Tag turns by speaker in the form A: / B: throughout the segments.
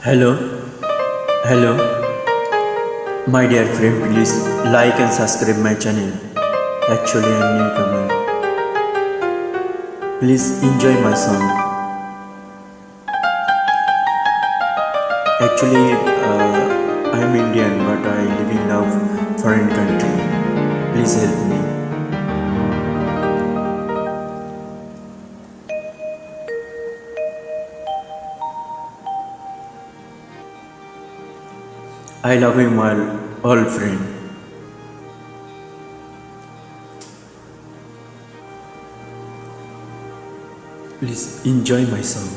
A: Hello, hello, my dear friend. Please like and subscribe my channel. Actually, I'm newcomer. Please enjoy my song. Actually, I'm Indian, but I live in now foreign country. Please help me. I love you, my old friend. Please enjoy my song.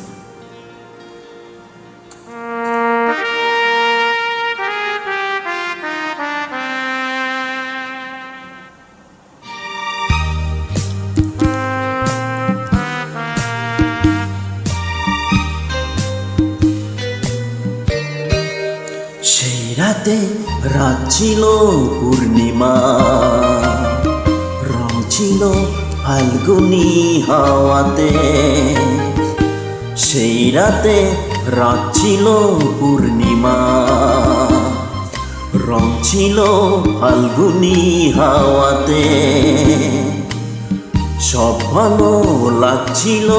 A: সেই রাতে রাত ছিল পূর্ণিমা, রং ছিল ফাল্গুনি হাওয়াতে। সেই রাতে রাত ছিল পূর্ণিমা, রং ছিল ফাল্গুনি হাওয়াতে। সব ভালো লাগছিল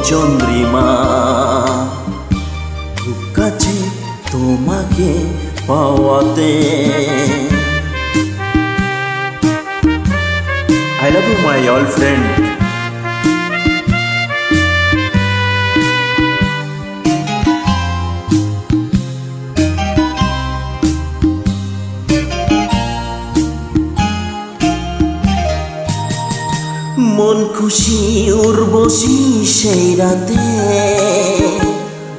A: চন্দ্রিমা, খুব কাছে তোমাকে পাওয়াতে। I love you, my old friend. মন খুশি উর্বশী সেই রাতে,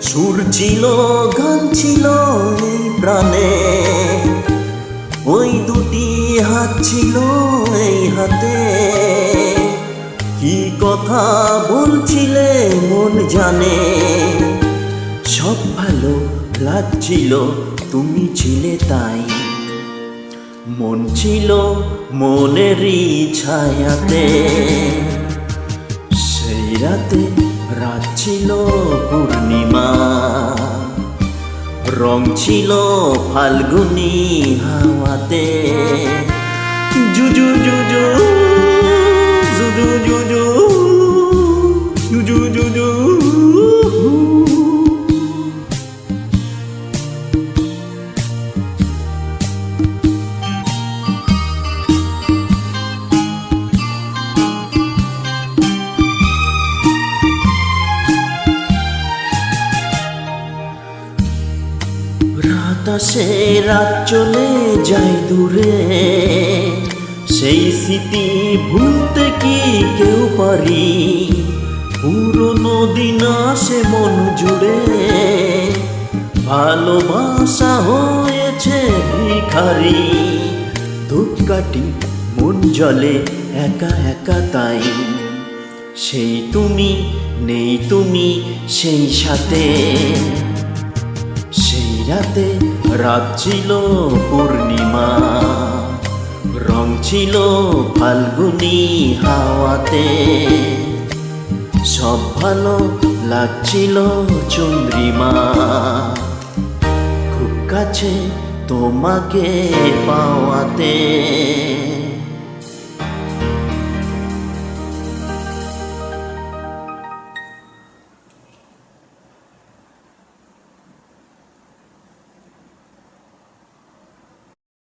A: সুর ছিল গান ছিল এই প্রাণে। ওই দুটি হাত ছিল এই হাতে, কি কথা বলছিলে মন জানে। সব ভালো লাগছিল তুমি ছিলে তাই, মন ছিল মনেরই ছায়াতে। সেই রাতে রাত ছিল পূর্ণিমা, রং ছিল ফাল্গুনি হাওয়াতে। জুজু জুজু জুজু জুজু জুজু জুজু। রাত আসে রাত চলে যায় দূরে, সেই স্মৃতি ভুলতে কি কেউ পারি। পুরনো দিন আসে মন জুড়ে, ভালোবাসা হয়েছে ভিখারি। ধূপকাঠি মন জ্বলে একা একা তাই, সেই তুমি নেই তুমি সেই সাথে। সেই রাতে রাত ছিল পূর্ণিমা, রং ছিল ফাল্গুনি হাওয়াতে। সব ভালো লাগছিল চন্দ্রিমা, খুব কাছে তোমাকে পাওয়াতে।